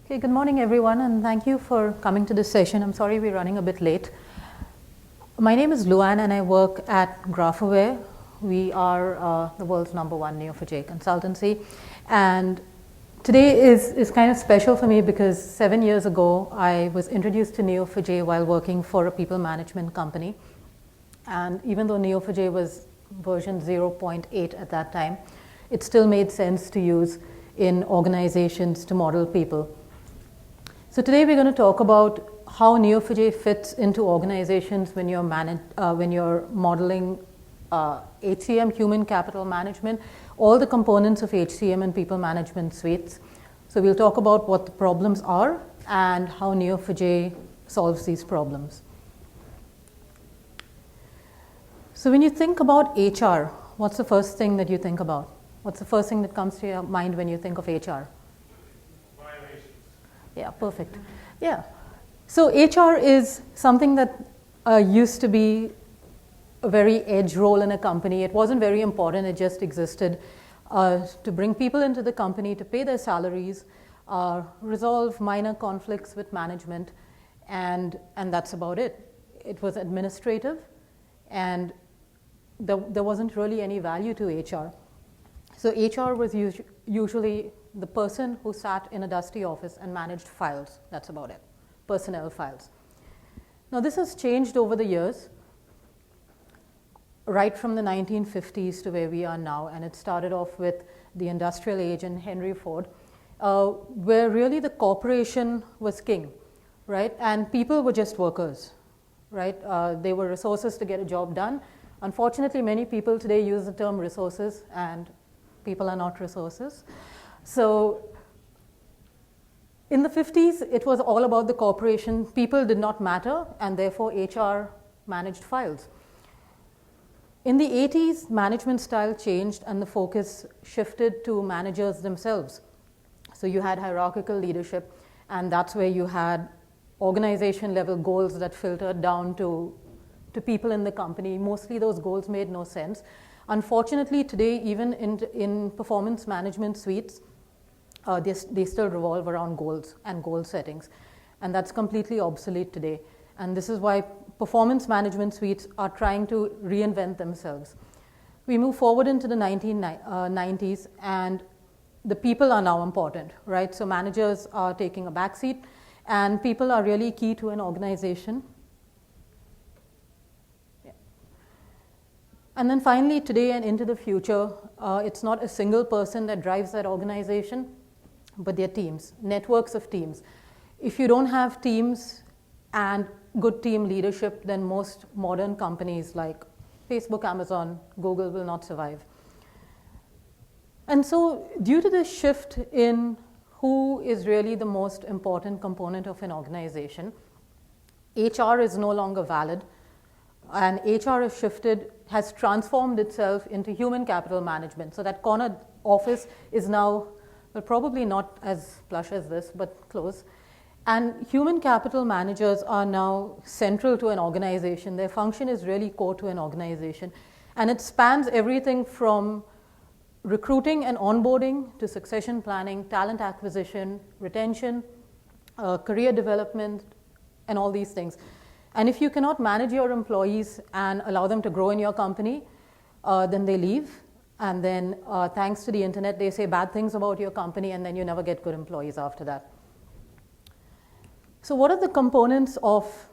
Okay, good morning everyone, and thank you for coming to this session. I'm sorry we're running a bit late. My name is Luanne and I work at GraphAware. We are the world's #1 Neo4j consultancy. And today is kind of special for me because 7 years ago, I was introduced to Neo4j while working for a people management company. And even though Neo4j was version 0.8 at that time, it still made sense to use in organizations to model people. So today we're going to talk about how Neo4j fits into organizations when you're modeling HCM, human capital management, all the components of HCM and people management suites. So we'll talk about what the problems are and how Neo4j solves these problems. So when you think about HR, what's the first thing that you think about? What's the first thing that comes to your mind when you think of HR? Yeah, perfect. Yeah. So HR is something that used to be a very edge role in a company. It wasn't very important. It just existed to bring people into the company, to pay their salaries, resolve minor conflicts with management, and that's about it. It was administrative, and there wasn't really any value to HR. So HR was usually the person who sat in a dusty office and managed files. That's about it, personnel files. Now this has changed over the years, right from the 1950s to where we are now, and it started off with the industrial age and Henry Ford, where really the corporation was king, right? And people were just workers, right? They were resources to get a job done. Unfortunately, many people today use the term resources, and people are not resources. So in the 50s, it was all about the corporation. People did not matter, and therefore HR managed files. In the 80s, management style changed and the focus shifted to managers themselves. So you had hierarchical leadership, and that's where you had organization level goals that filtered down to people in the company. Mostly those goals made no sense. Unfortunately, today, even in performance management suites, they still revolve around goals and goal settings. And that's completely obsolete today. And this is why performance management suites are trying to reinvent themselves. We move forward into the 1990s, and the people are now important, right? So managers are taking a backseat, and people are really key to an organization. And then finally, today and into the future, it's not a single person that drives that organization, but they're teams, networks of teams. If you don't have teams and good team leadership, then most modern companies like Facebook, Amazon, Google will not survive. And so due to this shift in who is really the most important component of an organization, HR is no longer valid, and HR has transformed itself into human capital management. So that corner office is now, well, probably not as plush as this, but close. And human capital managers are now central to an organization. Their function is really core to an organization. And it spans everything from recruiting and onboarding to succession planning, talent acquisition, retention, career development, and all these things. And if you cannot manage your employees and allow them to grow in your company, then they leave. And then thanks to the internet, they say bad things about your company, and then you never get good employees after that. So what are the components of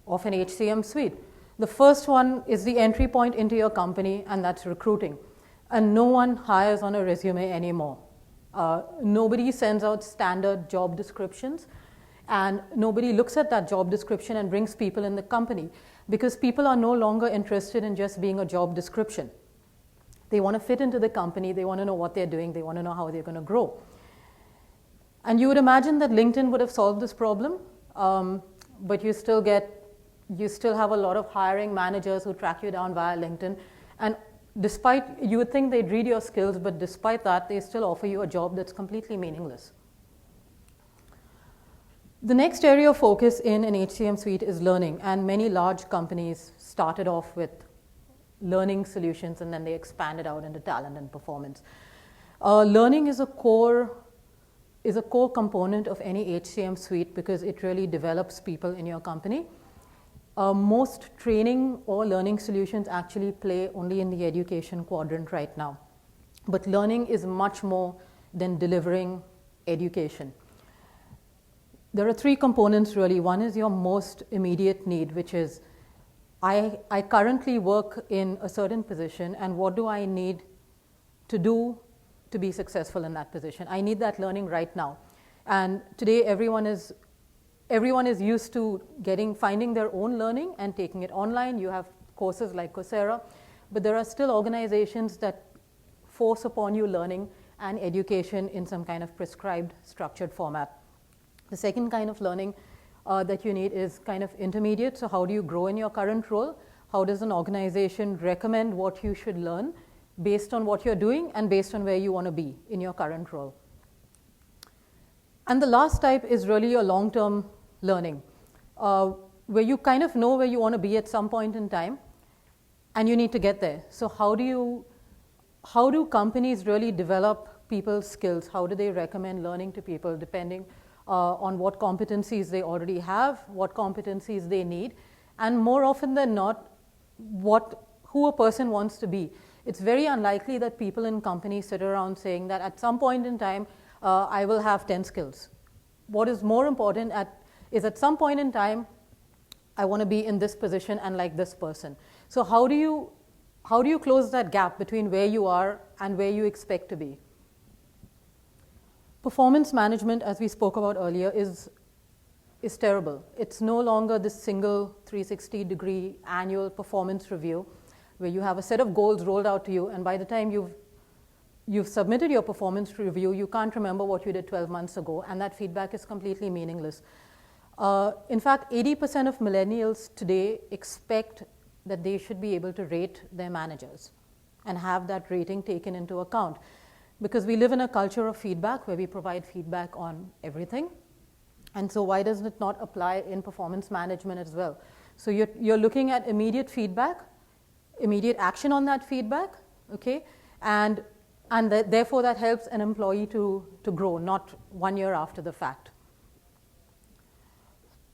an HCM suite? The first one is the entry point into your company, and that's recruiting. And no one hires on a resume anymore. Nobody sends out standard job descriptions. And nobody looks at that job description and brings people in the company, because people are no longer interested in just being a job description. They want to fit into the company. They want to know what they're doing. They want to know how they're going to grow. And you would imagine that LinkedIn would have solved this problem, but you still have a lot of hiring managers who track you down via LinkedIn. And you would think they'd read your skills, but despite that, they still offer you a job that's completely meaningless. The next area of focus in an HCM suite is learning, and many large companies started off with learning solutions, and then they expanded out into talent and performance. Learning is a core is a core component of any HCM suite because it really develops people in your company. Most training or learning solutions actually play only in the education quadrant right now. But learning is much more than delivering education. There are three components really. One is your most immediate need, which is I currently work in a certain position, and what do I need to do to be successful in that position? I need that learning right now. And today everyone is used to finding their own learning and taking it online. You have courses like Coursera, but there are still organizations that force upon you learning and education in some kind of prescribed, structured format. The second kind of learning that you need is kind of intermediate. So how do you grow in your current role? How does an organization recommend what you should learn based on what you're doing and based on where you want to be in your current role? And the last type is really your long-term learning, where you kind of know where you want to be at some point in time, and you need to get there. So how do companies really develop people's skills? How do they recommend learning to people depending on what competencies they already have, what competencies they need, and more often than not, who a person wants to be. It's very unlikely that people in companies sit around saying that at some point in time, I will have 10 skills. What is more important is at some point in time, I want to be in this position and like this person. So how do you close that gap between where you are and where you expect to be? Performance management, as we spoke about earlier, is terrible. It's no longer this single 360-degree annual performance review where you have a set of goals rolled out to you, and by the time you've submitted your performance review, you can't remember what you did 12 months ago, and that feedback is completely meaningless. In fact, 80% of millennials today expect that they should be able to rate their managers and have that rating taken into account, because we live in a culture of feedback where we provide feedback on everything. And so why doesn't it not apply in performance management as well? So you're looking at immediate feedback, immediate action on that feedback, okay? And therefore that helps an employee to grow, not 1 year after the fact.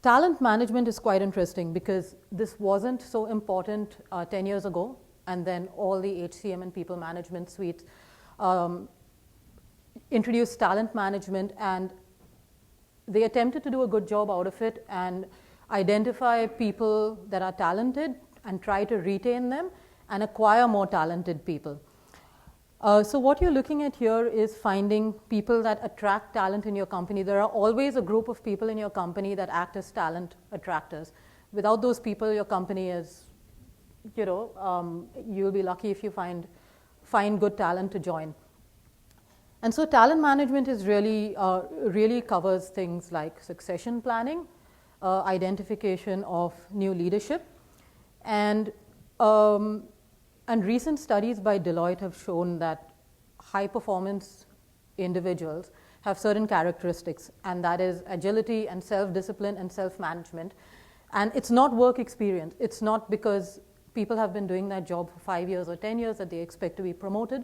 Talent management is quite interesting because this wasn't so important 10 years ago, and then all the HCM and people management suites introduced talent management, and they attempted to do a good job out of it and identify people that are talented and try to retain them and acquire more talented people. So what you're looking at here is finding people that attract talent in your company. There are always a group of people in your company that act as talent attractors. Without those people, your company is, you'll be lucky if you find good talent to join. And so talent management is really covers things like succession planning, identification of new leadership, and recent studies by Deloitte have shown that high-performance individuals have certain characteristics, and that is agility and self-discipline and self-management. And it's not work experience. It's not because people have been doing that job for 5 years or 10 years that they expect to be promoted.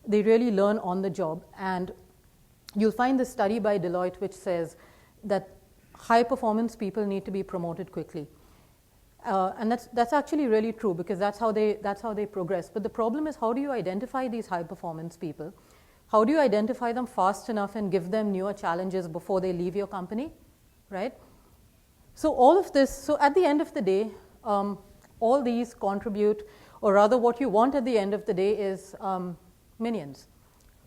They really learn on the job. And you'll find this study by Deloitte which says that high-performance people need to be promoted quickly. And that's actually really true because that's how they progress. But the problem is, how do you identify these high-performance people? How do you identify them fast enough and give them newer challenges before they leave your company, right? So all of this, so at the end of the day, all these contribute, or rather what you want at the end of the day is minions,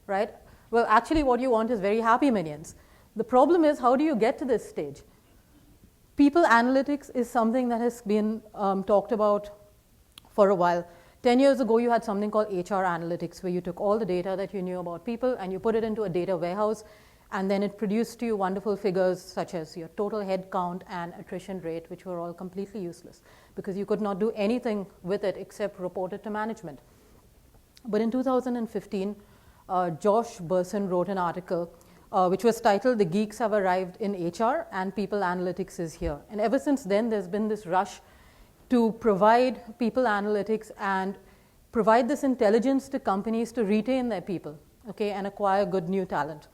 right? Well, actually what you want is very happy minions. The problem is, how do you get to this stage? People analytics is something that has been talked about for a while. 10 years ago, you had something called HR analytics, where you took all the data that you knew about people and you put it into a data warehouse, and then it produced to you wonderful figures such as your total head count and attrition rate, which were all completely useless because you could not do anything with it except report it to management. But in 2015, Josh Bersin wrote an article which was titled "The Geeks Have Arrived in HR and People Analytics is Here." And ever since then, there's been this rush to provide people analytics and provide this intelligence to companies to retain their people, okay, and acquire good new talent.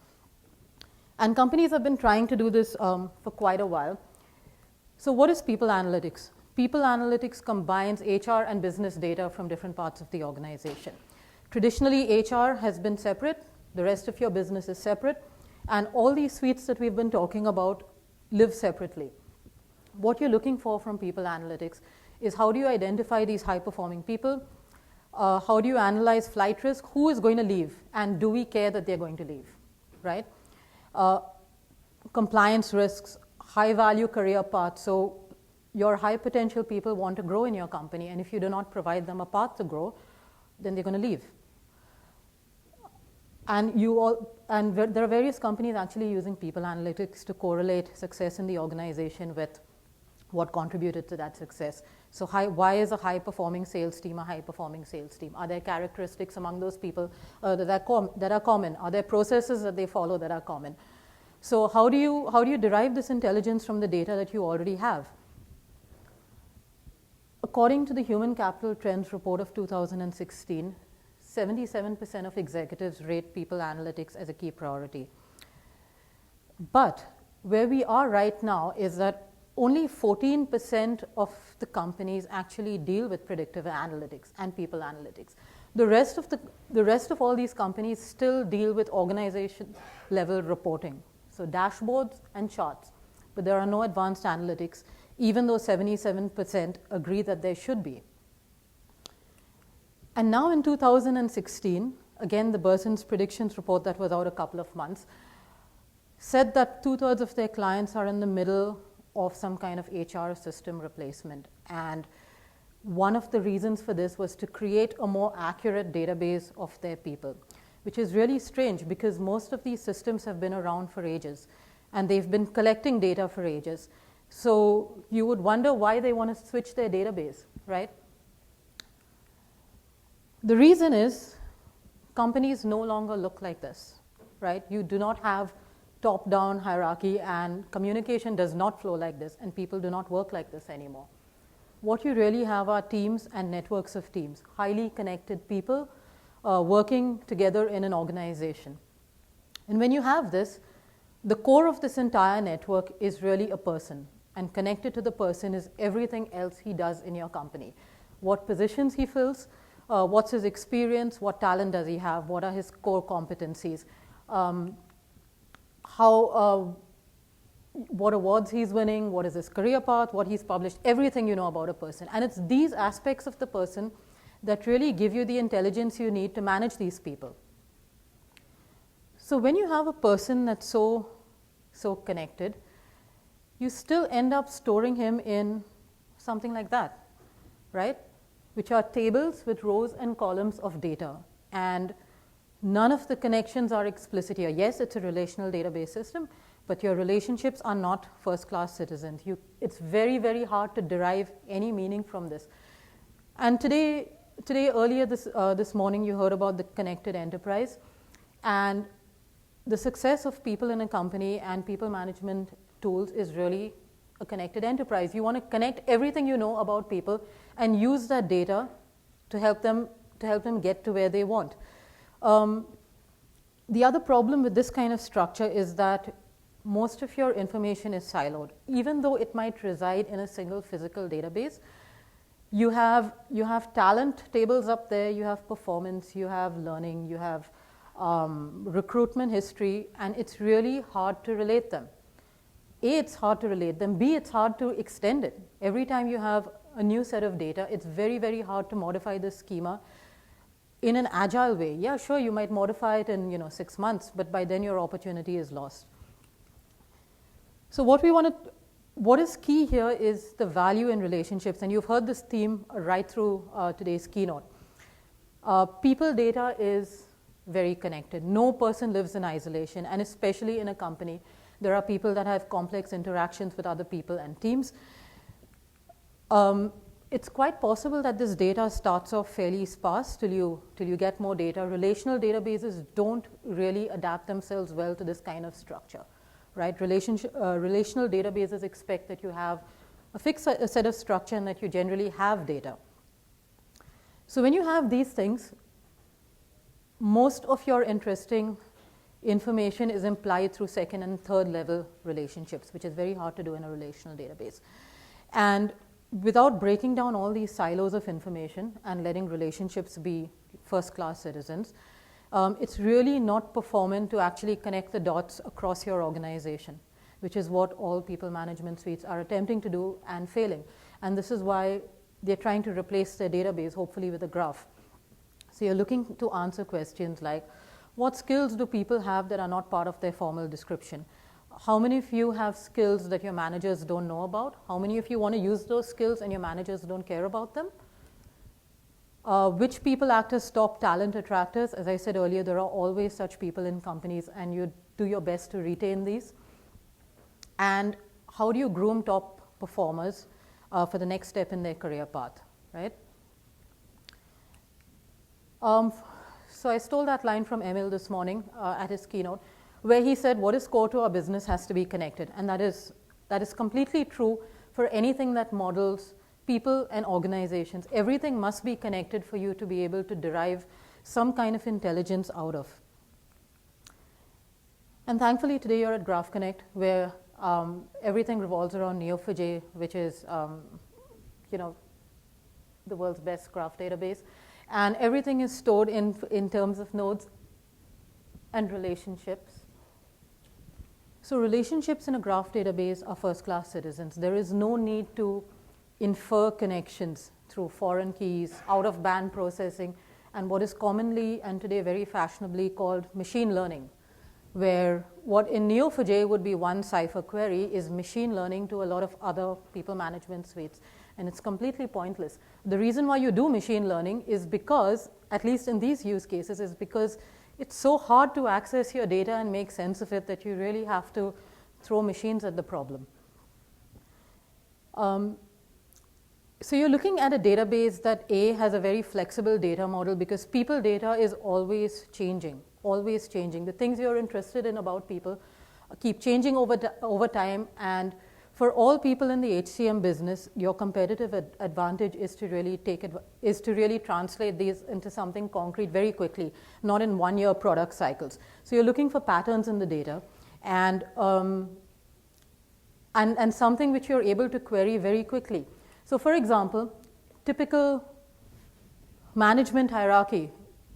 And companies have been trying to do this for quite a while. So what is people analytics? People analytics combines HR and business data from different parts of the organization. Traditionally, HR has been separate. The rest of your business is separate. And all these suites that we've been talking about live separately. What you're looking for from people analytics is how do you identify these high-performing people? How do you analyze flight risk? Who is going to leave? And do we care that they're going to leave, right? Compliance risks, high-value career paths. So your high-potential people want to grow in your company, and if you do not provide them a path to grow, then they're going to leave. And there are various companies actually using people analytics to correlate success in the organization with what contributed to that success. So why is a high-performing sales team a high-performing sales team? Are there characteristics among those people that are common? Are there processes that they follow that are common? So how do you derive this intelligence from the data that you already have? According to the Human Capital Trends report of 2016, 77% of executives rate people analytics as a key priority. But where we are right now is that only 14% of the companies actually deal with predictive analytics and people analytics. The rest of all these companies still deal with organization level reporting. So dashboards and charts, but there are no advanced analytics, even though 77% agree that there should be. And now in 2016, again, the Berson's predictions report that was out a couple of months said that 2/3 of their clients are in the middle of some kind of HR system replacement. And one of the reasons for this was to create a more accurate database of their people, which is really strange because most of these systems have been around for ages and they've been collecting data for ages. So you would wonder why they want to switch their database, right? The reason is companies no longer look like this, right? You do not have top-down hierarchy and communication does not flow like this and people do not work like this anymore. What you really have are teams and networks of teams, highly connected people working together in an organization. And when you have this, the core of this entire network is really a person, and connected to the person is everything else he does in your company. What positions he fills, what's his experience, what talent does he have, what are his core competencies, what awards he's winning, what is his career path, what he's published, everything you know about a person. And it's these aspects of the person that really give you the intelligence you need to manage these people. So when you have a person that's so connected, you still end up storing him in something like that, right? Which are tables with rows and columns of data. And none of the connections are explicit here. Yes, it's a relational database system, but your relationships are not first-class citizens. It's very, very hard to derive any meaning from this. And today earlier this morning, you heard about the connected enterprise. And the success of people in a company and people management tools is really a connected enterprise. You want to connect everything you know about people and use that data to help them get to where they want. The other problem with this kind of structure is that most of your information is siloed. Even though it might reside in a single physical database, you have talent tables up there, you have performance, you have learning, you have recruitment history, and it's really hard to relate them. A, it's hard to relate them. B, it's hard to extend it. Every time you have a new set of data, it's very, very hard to modify this schema in an agile way. Yeah, sure, you might modify it in 6 months, but by then your opportunity is lost. So what is key here is the value in relationships, and you've heard this theme right through today's keynote. People data is very connected. No person lives in isolation, and especially in a company, there are people that have complex interactions with other people and teams. It's quite possible that this data starts off fairly sparse till you get more data. Relational databases don't really adapt themselves well to this kind of structure, right? Relational databases expect that you have a fixed set of structure and that you generally have data. So when you have these things, most of your interesting information is implied through second and third level relationships, which is very hard to do in a relational database. And without breaking down all these silos of information and letting relationships be first-class citizens, it's really not performant to actually connect the dots across your organization, which is what all people management suites are attempting to do and failing. And this is why they're trying to replace their database, hopefully with a graph. So you're looking to answer questions like, what skills do people have that are not part of their formal description? How many of you have skills that your managers don't know about? How many of you want to use those skills and your managers don't care about them? Which people act as top talent attractors? As I said earlier, there are always such people in companies, and you do your best to retain these. And how do you groom top performers for the next step in their career path, right? So I stole that line from Emil this morning at his keynote, where he said, what is core to our business has to be connected. And that is completely true for anything that models people and organizations. Everything must be connected for you to be able to derive some kind of intelligence out of. And thankfully, today you're at Graph Connect, where everything revolves around Neo4j, which is the world's best graph database. And everything is stored in terms of nodes and relationships. So relationships in a graph database are first-class citizens. There is no need to infer connections through foreign keys, out-of-band processing, and what is commonly and today very fashionably called machine learning, where what in Neo4j would be one Cypher query is machine learning to a lot of other people management suites. And it's completely pointless. The reason why you do machine learning is because, at least in these use cases, is because it's so hard to access your data and make sense of it that you really have to throw machines at the problem. So you're looking at a database that A, has a very flexible data model, because people data is always changing, always changing. The things you're interested in about people keep changing over time, and for all people in the HCM business, your competitive advantage is to really translate these into something concrete very quickly, not in one-year product cycles. So you're looking for patterns in the data, and something which you're able to query very quickly. So for example, typical management hierarchy.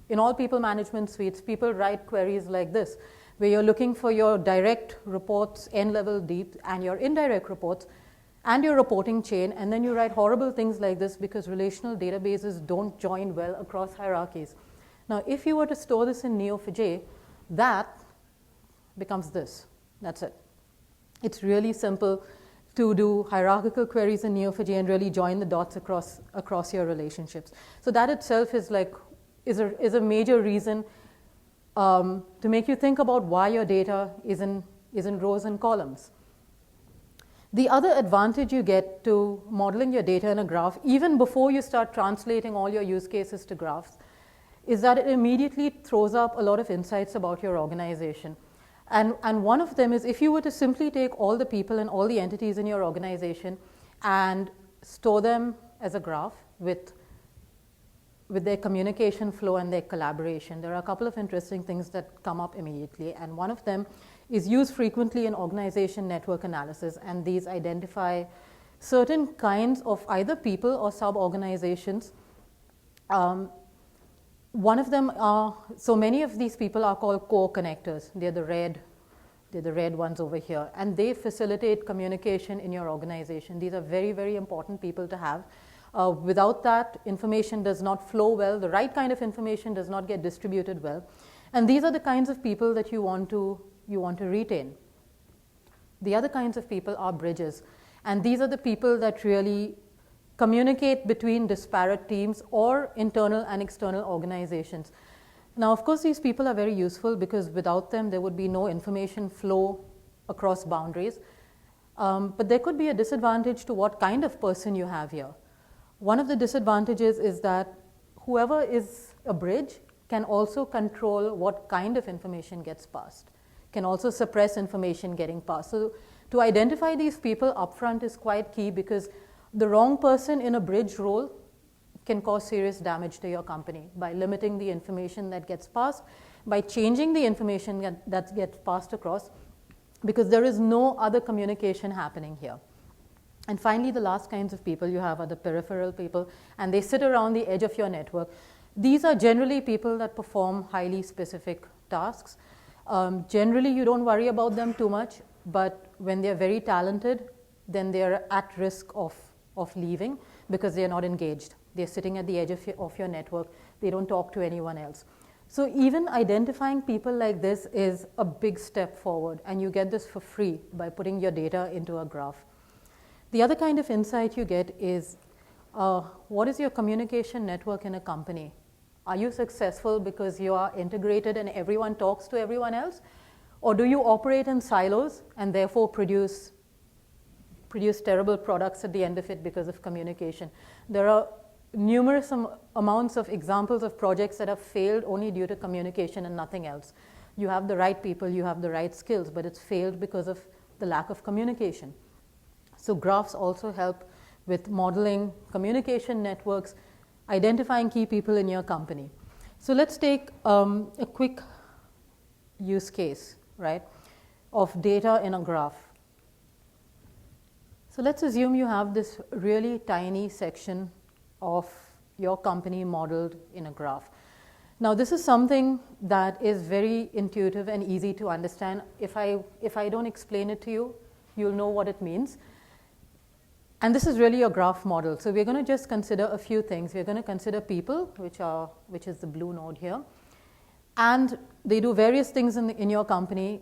In all people management suites, people write queries like this, where you're looking for your direct reports, n-level deep, and your indirect reports, and your reporting chain, and then you write horrible things like this because relational databases don't join well across hierarchies. Now, if you were to store this in Neo4j, that becomes this. That's it. It's really simple to do hierarchical queries in Neo4j and really join the dots across your relationships. So that itself is a major reason to make you think about why your data is in rows and columns. The other advantage you get to modeling your data in a graph, even before you start translating all your use cases to graphs, is that it immediately throws up a lot of insights about your organization. And one of them is, if you were to simply take all the people and all the entities in your organization and store them as a graph with their communication flow and their collaboration, there are a couple of interesting things that come up immediately. And one of them is used frequently in organization network analysis, and these identify certain kinds of either people or sub-organizations. One of them are, so many of these people are called core connectors. They're the red ones over here, and they facilitate communication in your organization. These are very, very important people to have. Without that, information does not flow well. The right kind of information does not get distributed well. And these are the kinds of people that you want to retain. The other kinds of people are bridges. And these are the people that really communicate between disparate teams or internal and external organizations. Now, of course, these people are very useful because without them, there would be no information flow across boundaries. But there could be a disadvantage to what kind of person you have here. One of the disadvantages is that whoever is a bridge can also control what kind of information gets passed, can also suppress information getting passed. So to identify these people upfront is quite key, because the wrong person in a bridge role can cause serious damage to your company by limiting the information that gets passed, by changing the information that gets passed across, because there is no other communication happening here. And finally, the last kinds of people you have are the peripheral people, and they sit around the edge of your network. These are generally people that perform highly specific tasks. Generally, you don't worry about them too much, but when they're very talented, then they're at risk of leaving because they're not engaged. They're sitting at the edge of your network. They don't talk to anyone else. So even identifying people like this is a big step forward, and you get this for free by putting your data into a graph. The other kind of insight you get is what is your communication network in a company? Are you successful because you are integrated and everyone talks to everyone else? Or do you operate in silos and therefore produce terrible products at the end of it because of communication? There are numerous amounts of examples of projects that have failed only due to communication and nothing else. You have the right people, you have the right skills, but it's failed because of the lack of communication. So graphs also help with modeling communication networks, identifying key people in your company. So let's take a quick use case, right, of data in a graph. So let's assume you have this really tiny section of your company modeled in a graph. Now, this is something that is very intuitive and easy to understand. If I don't explain it to you, you'll know what it means. And this is really a graph model. So we're going to just consider a few things. We're going to consider people, which is the blue node here. And they do various things in your company.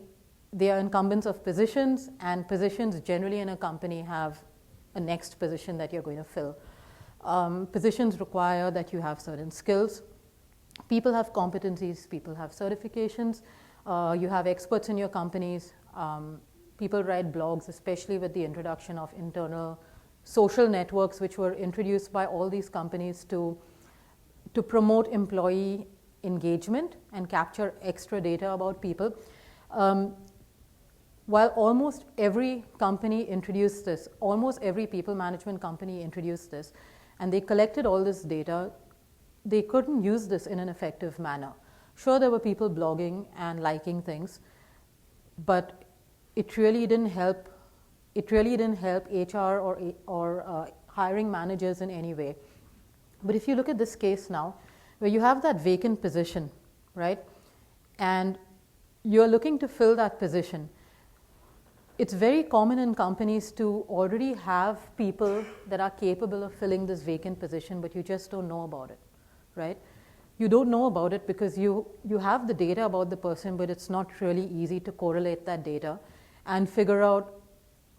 They are incumbents of positions, and positions generally in a company have a next position that you're going to fill. Positions require that you have certain skills. People have competencies, people have certifications. You have experts in your companies. People write blogs, especially with the introduction of internal social networks, which were introduced by all these companies to promote employee engagement and capture extra data about people. While almost every company introduced this, almost every people management company introduced this, and they collected all this data, they couldn't use this in an effective manner. Sure, there were people blogging and liking things, but it really didn't help. It really didn't help HR or hiring managers in any way. But if you look at this case now, where you have that vacant position, right, and you're looking to fill that position, it's very common in companies to already have people that are capable of filling this vacant position, but you just don't know about it, right? You don't know about it because you have the data about the person, but it's not really easy to correlate that data and figure out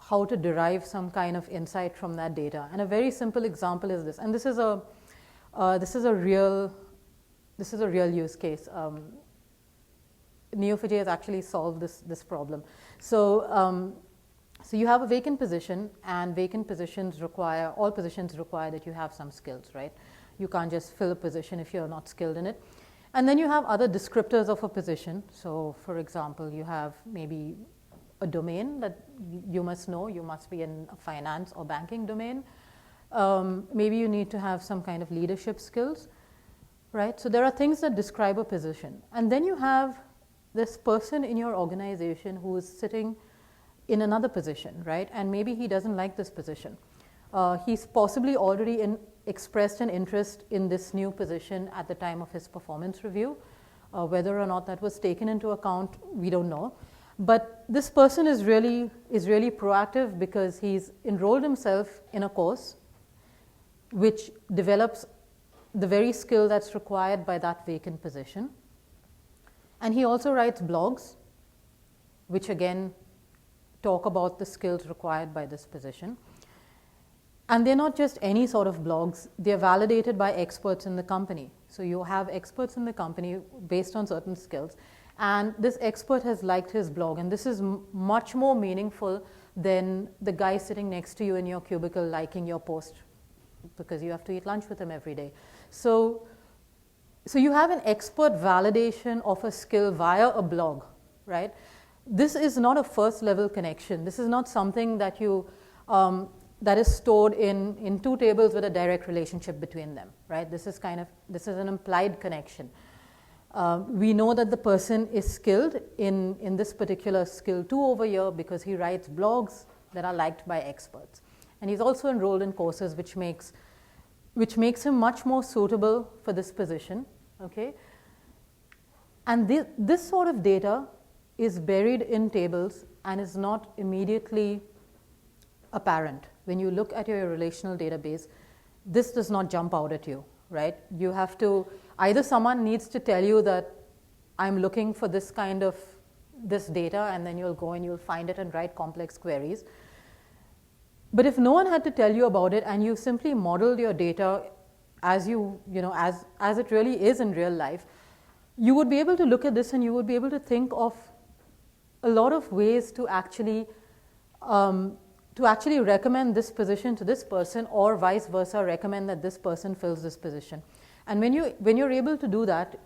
how to derive some kind of insight from that data. And a very simple example is this, and this is a real use case. Neo4j has actually solved this problem. So you have a vacant position, and vacant positions all positions require that you have some skills, right? You can't just fill a position if you're not skilled in it. And then you have other descriptors of a position. So for example, you have maybe a domain that you must know. You must be in a finance or banking domain. Maybe you need to have some kind of leadership skills, right? So there are things that describe a position. And then you have this person in your organization who is sitting in another position, right? And maybe he doesn't like this position. He's possibly already expressed an interest in this new position at the time of his performance review. Whether or not that was taken into account, we don't know. But this person is really proactive because he's enrolled himself in a course which develops the very skill that's required by that vacant position. And he also writes blogs, which again talk about the skills required by this position. And they're not just any sort of blogs, they're validated by experts in the company. So you have experts in the company based on certain skills. And this expert has liked his blog, and this is much more meaningful than the guy sitting next to you in your cubicle liking your post because you have to eat lunch with him every day. So you have an expert validation of a skill via a blog, right? This is not a first level connection. This is not something that you that is stored in two tables with a direct relationship between them, right? This is an implied connection. We know that the person is skilled in this particular skill 2 over here because he writes blogs that are liked by experts. And he's also enrolled in courses which makes him much more suitable for this position, okay? And this sort of data is buried in tables and is not immediately apparent. When you look at your relational database, this does not jump out at you, right? You have to, either someone needs to tell you that I'm looking for this kind of this data, and then you'll go and you'll find it and write complex queries. But if no one had to tell you about it and you simply modeled your data as as it really is in real life, you would be able to look at this and you would be able to think of a lot of ways to actually recommend this position to this person, or vice versa, recommend that this person fills this position. And when you're able to do that,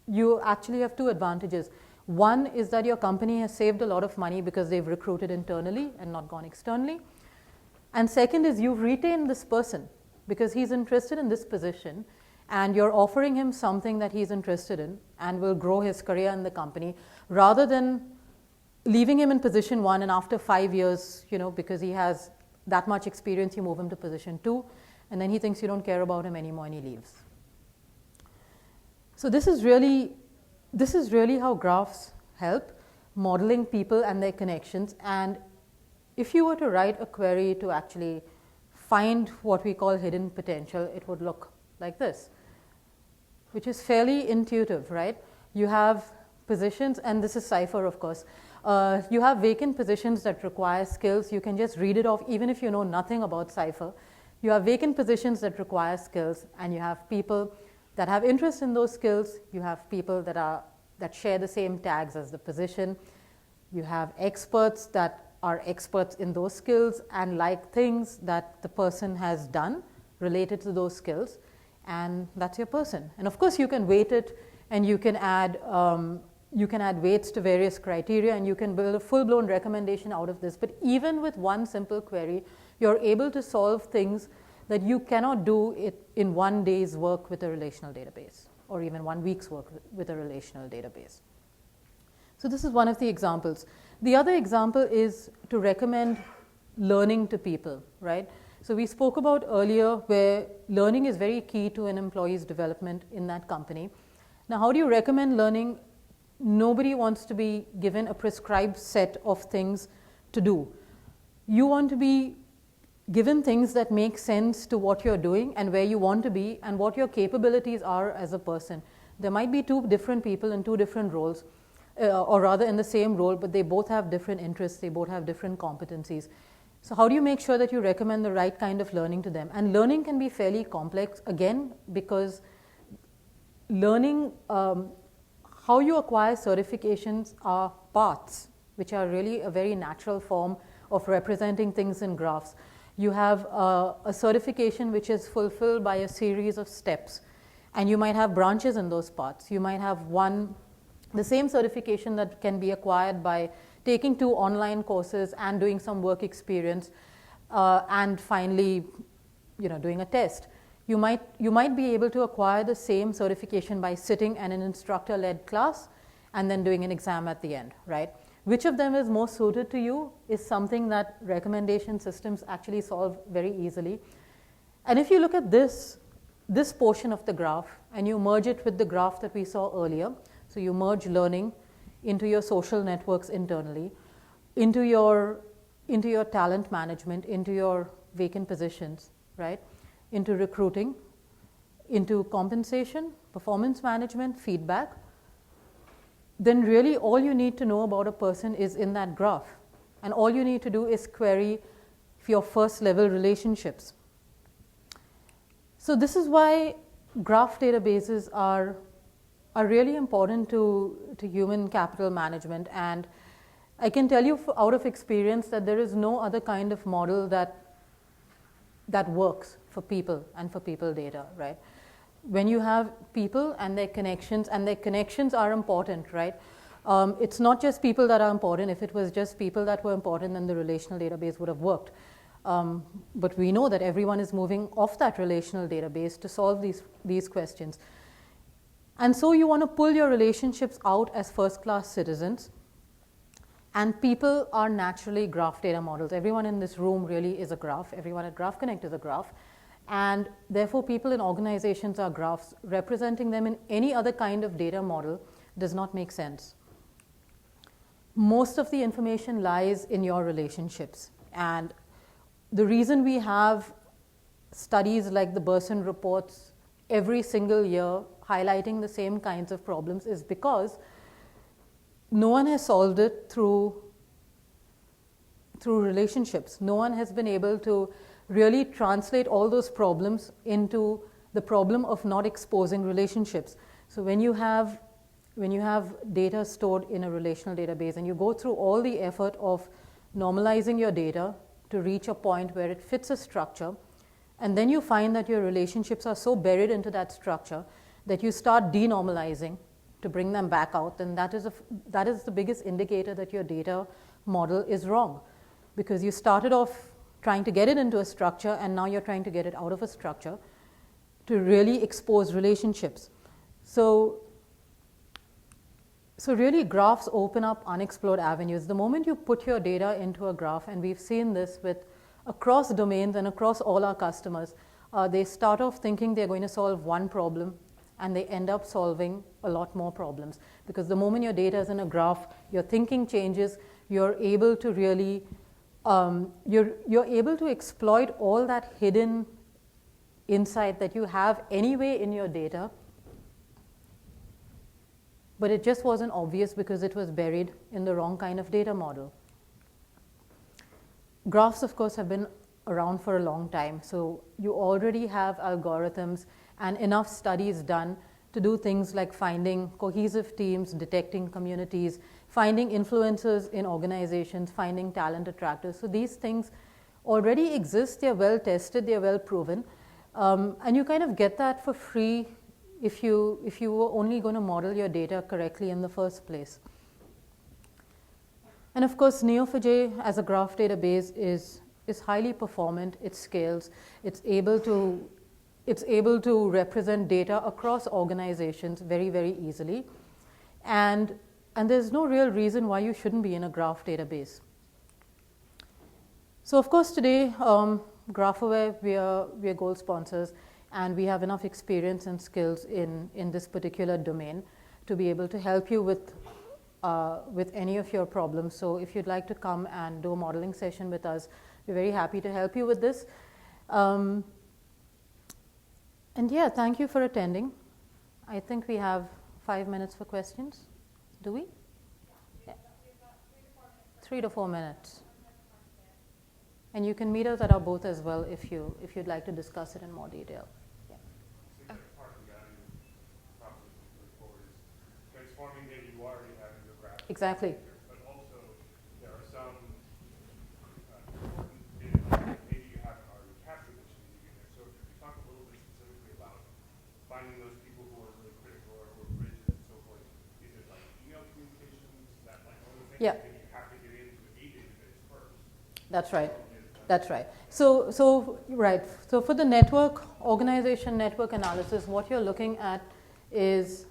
you actually have two advantages. One is that your company has saved a lot of money because they've recruited internally and not gone externally. And second is you've retained this person because he's interested in this position, and you're offering him something that he's interested in and will grow his career in the company, rather than leaving him in position 1 and after 5 years, because he has that much experience, you move him to position 2, and then he thinks you don't care about him anymore and he leaves. So this is really how graphs help modeling people and their connections. And if you were to write a query to actually find what we call hidden potential, it would look like this, which is fairly intuitive, right? You have positions, and this is Cypher, of course. You have vacant positions that require skills. You can just read it off even if you know nothing about Cypher. You have vacant positions that require skills, and you have people that have interest in those skills. You have people that share the same tags as the position. You have experts that are experts in those skills and like things that the person has done related to those skills, and that's your person. And of course you can weight it, and you can add weights to various criteria, and you can build a full-blown recommendation out of this. But even with one simple query, you're able to solve things that you cannot do in 1 day's work with a relational database, or even 1 week's work with a relational database. So this is one of the examples. The other example is to recommend learning to people, right? So we spoke about earlier where learning is very key to an employee's development in that company. Now, how do you recommend learning? Nobody wants to be given a prescribed set of things to do. You want to be given things that make sense to what you're doing and where you want to be and what your capabilities are as a person. There might be 2 different people in 2 different roles, or rather in the same role, but they both have different interests, they both have different competencies. So how do you make sure that you recommend the right kind of learning to them? And learning can be fairly complex, again, because learning, how you acquire certifications are paths, which are really a very natural form of representing things in graphs. You have a certification which is fulfilled by a series of steps, and you might have branches in those paths. You might have the same certification that can be acquired by taking 2 online courses and doing some work experience, and finally, doing a test. You might be able to acquire the same certification by sitting in an instructor-led class and then doing an exam at the end, right? Which of them is more suited to you is something that recommendation systems actually solve very easily. And if you look at this portion of the graph and you merge it with the graph that we saw earlier, so you merge learning into your social networks internally, into your talent management, into your vacant positions, right? Into recruiting, into compensation, performance management, feedback, then really all you need to know about a person is in that graph. And all you need to do is query your first level relationships. So this is why graph databases are really important to human capital management. And I can tell you out of experience that there is no other kind of model that works for people and for people data, right? When you have people and their connections are important, right? It's not just people that are important. If it was just people that were important, then the relational database would have worked. But we know that everyone is moving off that relational database to solve these questions. And so you want to pull your relationships out as first-class citizens. And people are naturally graph data models. Everyone in this room really is a graph. Everyone at Graph Connect is a graph. And therefore, people in organizations are graphs. Representing them in any other kind of data model does not make sense. Most of the information lies in your relationships. And the reason we have studies like the Burson reports every single year highlighting the same kinds of problems is because no one has solved it through relationships. No one has been able to really translate all those problems into the problem of not exposing relationships. So when you have data stored in a relational database and you go through all the effort of normalizing your data to reach a point where it fits a structure, and then you find that your relationships are so buried into that structure that you start denormalizing to bring them back out, then that is the biggest indicator that your data model is wrong, because you started off trying to get it into a structure and now you're trying to get it out of a structure to really expose relationships. So really graphs open up unexplored avenues. The moment you put your data into a graph, and we've seen this with across domains and across all our customers, they start off thinking they're going to solve one problem and they end up solving a lot more problems. Because the moment your data is in a graph, your thinking changes, you're able to really, you're able to exploit all that hidden insight that you have anyway in your data, but it just wasn't obvious because it was buried in the wrong kind of data model. Graphs, of course, have been around for a long time, so you already have algorithms and enough studies done to do things like finding cohesive teams, detecting communities, finding influencers in organizations, finding talent attractors. So these things already exist, they're well tested, they're well proven, and you kind of get that for free if you were only going to model your data correctly in the first place. And of course, Neo4j as a graph database is highly performant, it scales, it's able to represent data across organizations very, very easily. And there's no real reason why you shouldn't be in a graph database. So of course today, GraphAware, we are gold sponsors, and we have enough experience and skills in this particular domain to be able to help you with any of your problems. So if you'd like to come and do a modeling session with us, we're very happy to help you with this. And yeah, thank you for attending. I think we have 5 minutes for questions. Do we? Yeah. 3 to 4 minutes. And you can meet us at our booth as well if you'd like to discuss it in more detail. Yeah. Transforming data you already have in your graph. Exactly. But also, there are some important data maybe you haven't already captured that you need to get there. So if you talk a little bit specifically about finding those people who are really critical or bridges and so forth, is it like email communications, that like all the things Yeah. that you have to get into a database first? That's right. That's right. So for the network, organization network analysis, what you're looking at is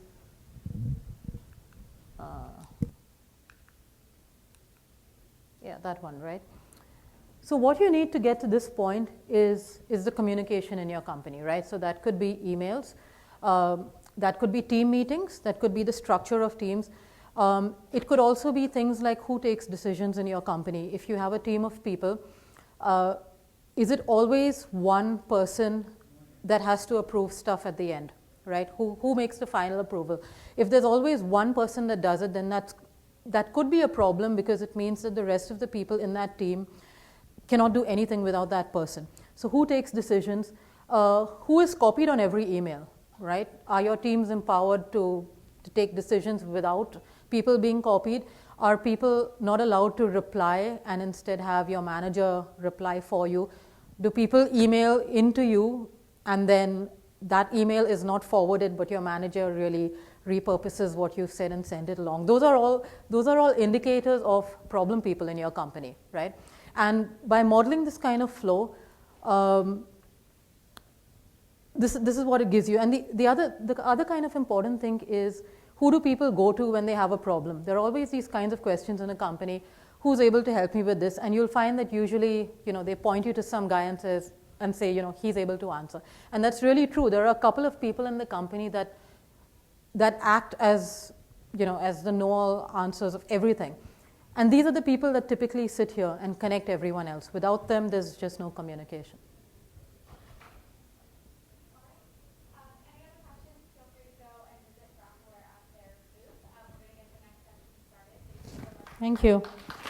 that one, right? So what you need to get to this point is the communication in your company, right? So that could be emails, that could be team meetings, that could be the structure of teams. It could also be things like who takes decisions in your company. If you have a team of people, is it always one person that has to approve stuff at the end, right? Who makes the final approval? If there's always one person that does it, then that could be a problem, because it means that the rest of the people in that team cannot do anything without that person. So who takes decisions? Who is copied on every email, right? Are your teams empowered to take decisions without people being copied? Are people not allowed to reply and instead have your manager reply for you? Do people email into you and then that email is not forwarded, but your manager really repurposes what you've said and send it along? Those are all indicators of problem people in your company, right? And by modeling this kind of flow, this is what it gives you. And the other kind of important thing is, who do people go to when they have a problem? There are always these kinds of questions in a company. Who's able to help me with this? And you'll find that usually, they point you to some guy and say, he's able to answer. And that's really true. There are a couple of people in the company that act as, as the know-all answers of everything. And these are the people that typically sit here and connect everyone else. Without them, there's just no communication. Any other questions? Feel free to go and visit GraphAware at their booth. We're going to get the next session started. Thank you so much. Thank you.